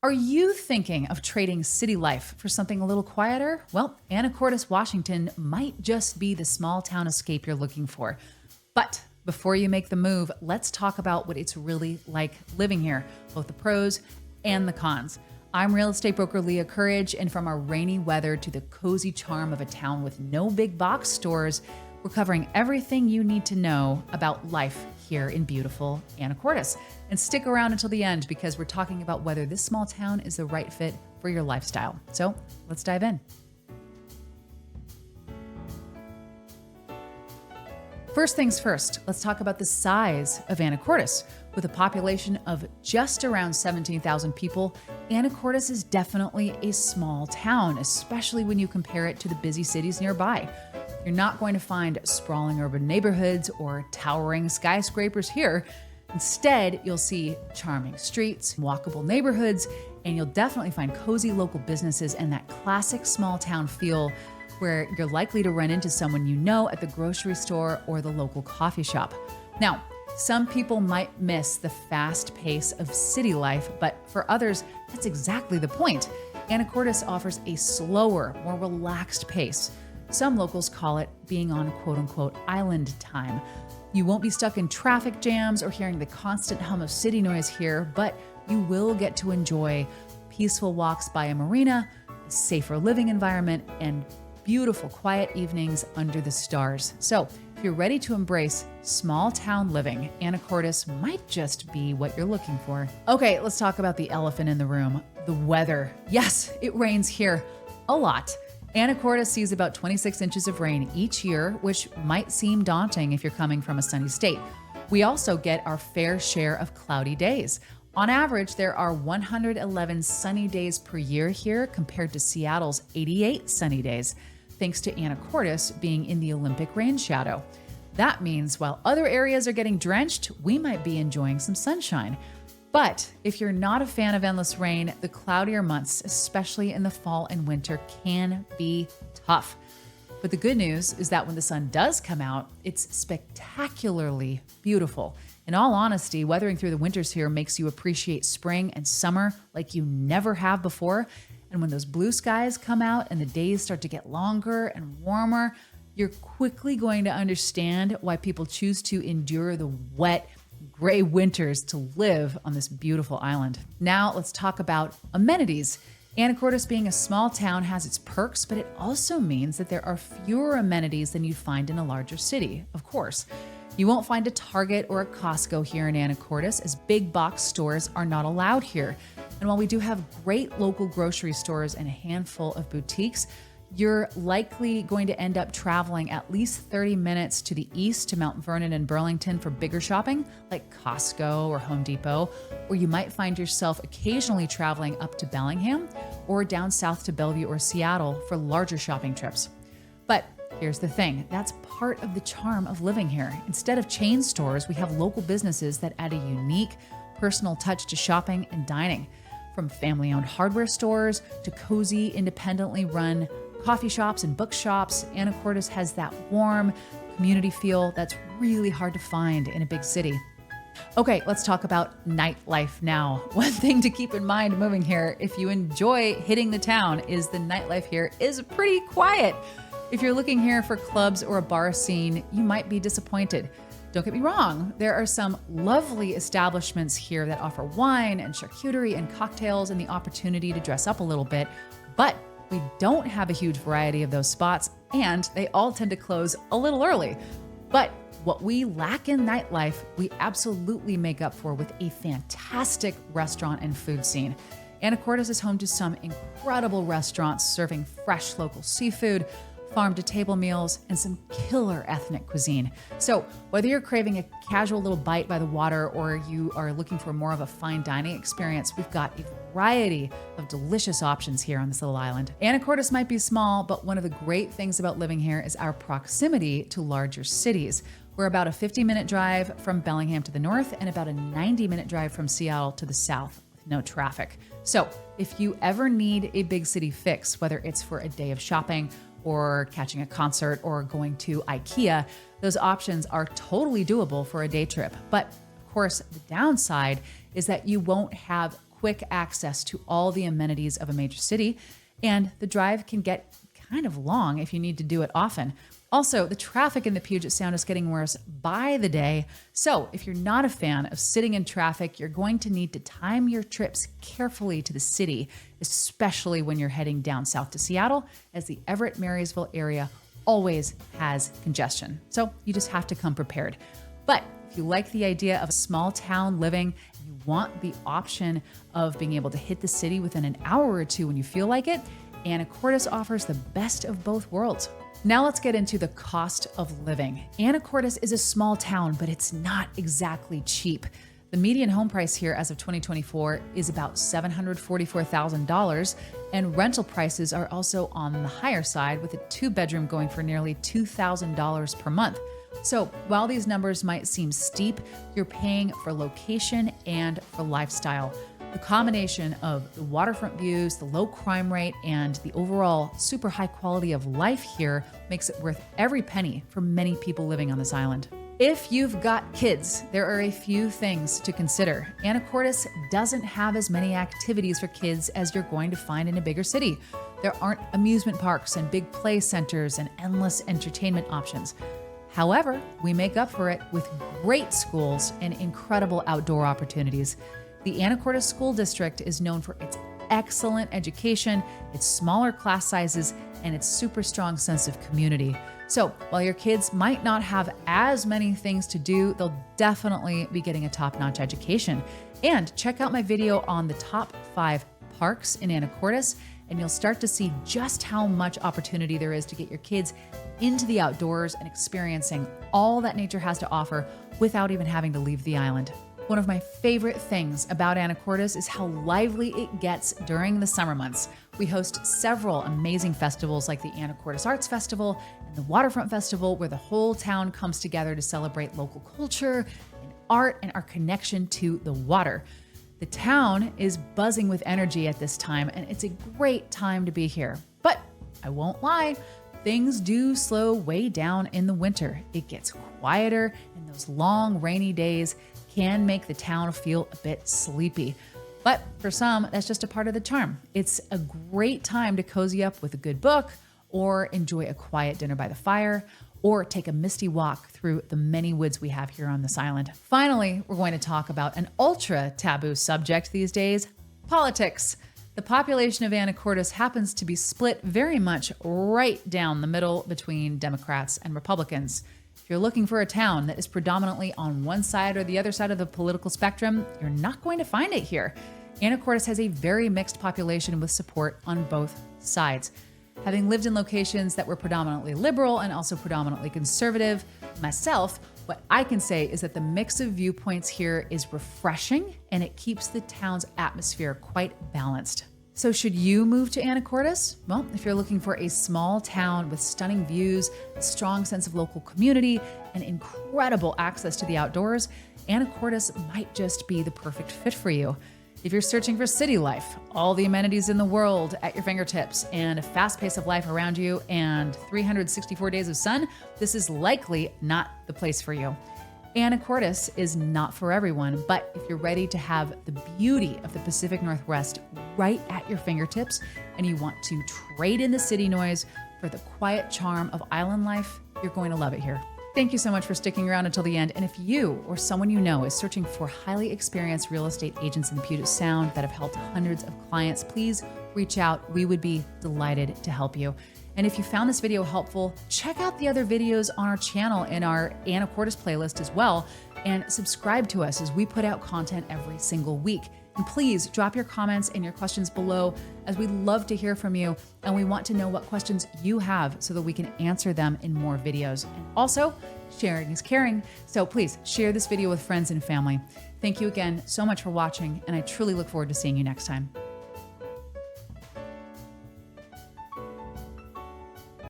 Are you thinking of trading city life for something a little quieter? Well, Anacortes, Washington might just be the small town escape you're looking for. But before you make the move, let's talk about what it's really like living here, both the pros and the cons. I'm real estate broker Leah Courage, and from our rainy weather to the cozy charm of a town with no big box stores, we're covering everything you need to know about life here in beautiful Anacortes. And stick around until the end because we're talking about whether this small town is the right fit for your lifestyle. So let's dive in. First things first, let's talk about the size of Anacortes. With a population of just around 17,000 people, Anacortes is definitely a small town, especially when you compare it to the busy cities nearby. You're not going to find sprawling urban neighborhoods or towering skyscrapers here. Instead, you'll see charming streets, walkable neighborhoods, and you'll definitely find cozy local businesses and that classic small town feel where you're likely to run into someone you know at the grocery store or the local coffee shop. Now, some people might miss the fast pace of city life, but for others, that's exactly the point. Anacortes offers a slower, more relaxed pace. Some locals call it being on quote-unquote island time. You won't be stuck in traffic jams or hearing the constant hum of city noise here, but you will get to enjoy peaceful walks by a marina, a safer living environment, and beautiful quiet evenings under the stars. So if you're ready to embrace small town living, Anacortes might just be what you're looking for. Okay, let's talk about the elephant in the room, the weather. Yes, it rains here a lot. Anacortes sees about 26 inches of rain each year, which might seem daunting if you're coming from a sunny state. We also get our fair share of cloudy days. On average, there are 111 sunny days per year here compared to Seattle's 88 sunny days, thanks to Anacortes being in the Olympic rain shadow. That means while other areas are getting drenched, we might be enjoying some sunshine. But if you're not a fan of endless rain, the cloudier months, especially in the fall and winter, can be tough. But the good news is that when the sun does come out, it's spectacularly beautiful. In all honesty, weathering through the winters here makes you appreciate spring and summer like you never have before. And when those blue skies come out and the days start to get longer and warmer, you're quickly going to understand why people choose to endure the wet, gray winters to live on this beautiful island. Now let's talk about amenities. Anacortes being a small town has its perks, but it also means that there are fewer amenities than you'd find in a larger city, of course. You won't find a Target or a Costco here in Anacortes, as big box stores are not allowed here. And while we do have great local grocery stores and a handful of boutiques, you're likely going to end up traveling at least 30 minutes to the east to Mount Vernon and Burlington for bigger shopping, like Costco or Home Depot, or you might find yourself occasionally traveling up to Bellingham or down south to Bellevue or Seattle for larger shopping trips. But here's the thing, that's part of the charm of living here. Instead of chain stores, we have local businesses that add a unique, personal touch to shopping and dining. From family-owned hardware stores to cozy, independently run coffee shops and bookshops, Anacortes has that warm community feel that's really hard to find in a big city. Okay, let's talk about nightlife now. One thing to keep in mind moving here, if you enjoy hitting the town, is the nightlife here is pretty quiet. If you're looking here for clubs or a bar scene, you might be disappointed. Don't get me wrong, there are some lovely establishments here that offer wine and charcuterie and cocktails and the opportunity to dress up a little bit, but we don't have a huge variety of those spots, and they all tend to close a little early. But what we lack in nightlife, we absolutely make up for with a fantastic restaurant and food scene. Anacortes is home to some incredible restaurants serving fresh local seafood, farm-to-table meals, and some killer ethnic cuisine. So whether you're craving a casual little bite by the water or you are looking for more of a fine dining experience, we've got a variety of delicious options here on this little island. Anacortes might be small, but one of the great things about living here is our proximity to larger cities. We're about a 50-minute drive from Bellingham to the north and about a 90-minute drive from Seattle to the south with no traffic. So if you ever need a big city fix, whether it's for a day of shopping or catching a concert or going to IKEA, those options are totally doable for a day trip. But of course, the downside is that you won't have quick access to all the amenities of a major city, and the drive can get kind of long if you need to do it often. Also, the traffic in the Puget Sound is getting worse by the day. So if you're not a fan of sitting in traffic, you're going to need to time your trips carefully to the city, especially when you're heading down south to Seattle, as the Everett-Marysville area always has congestion. So you just have to come prepared. But if you like the idea of a small town living, you want the option of being able to hit the city within an hour or two when you feel like it, Anacortes offers the best of both worlds. Now let's get into the cost of living. Anacortes is a small town, but it's not exactly cheap. The median home price here as of 2024 is about $744,000, and rental prices are also on the higher side, with a 2-bedroom going for nearly $2,000 per month. So while these numbers might seem steep, you're paying for location and for lifestyle. The combination of the waterfront views, the low crime rate, and the overall super high quality of life here makes it worth every penny for many people living on this island. If you've got kids, there are a few things to consider. Anacortes doesn't have as many activities for kids as you're going to find in a bigger city. There aren't amusement parks and big play centers and endless entertainment options. However, we make up for it with great schools and incredible outdoor opportunities. The Anacortes School District is known for its excellent education, its smaller class sizes, and its super strong sense of community. So while your kids might not have as many things to do, they'll definitely be getting a top-notch education. And check out my video on the top 5 parks in Anacortes, and you'll start to see just how much opportunity there is to get your kids into the outdoors and experiencing all that nature has to offer without even having to leave the island. One of my favorite things about Anacortes is how lively it gets during the summer months. We host several amazing festivals like the Anacortes Arts Festival and the Waterfront Festival, where the whole town comes together to celebrate local culture and art and our connection to the water. The town is buzzing with energy at this time, and it's a great time to be here. But I won't lie, things do slow way down in the winter. It gets quieter, and those long rainy days can make the town feel a bit sleepy. But for some, that's just a part of the charm. It's a great time to cozy up with a good book, or enjoy a quiet dinner by the fire, or take a misty walk through the many woods we have here on this island. Finally, we're going to talk about an ultra taboo subject these days: politics. The population of Anacortes happens to be split very much right down the middle between Democrats and Republicans. If you're looking for a town that is predominantly on one side or the other side of the political spectrum, you're not going to find it here. Anacortes has a very mixed population with support on both sides. Having lived in locations that were predominantly liberal and also predominantly conservative myself, what I can say is that the mix of viewpoints here is refreshing, and it keeps the town's atmosphere quite balanced. So should you move to Anacortes? Well, if you're looking for a small town with stunning views, a strong sense of local community, and incredible access to the outdoors, Anacortes might just be the perfect fit for you. If you're searching for city life, all the amenities in the world at your fingertips, and a fast pace of life around you, and 364 days of sun, this is likely not the place for you. Anacortes is not for everyone, but if you're ready to have the beauty of the Pacific Northwest right at your fingertips, and you want to trade in the city noise for the quiet charm of island life, you're going to love it here. Thank you so much for sticking around until the end. And if you or someone you know is searching for highly experienced real estate agents in the Puget Sound that have helped hundreds of clients, please reach out. We would be delighted to help you. And if you found this video helpful, check out the other videos on our channel in our Anacortes playlist as well, and subscribe to us as we put out content every single week. And please drop your comments and your questions below, as we love to hear from you, and we want to know what questions you have so that we can answer them in more videos. And also, sharing is caring, so please share this video with friends and family. Thank you again so much for watching, and I truly look forward to seeing you next time.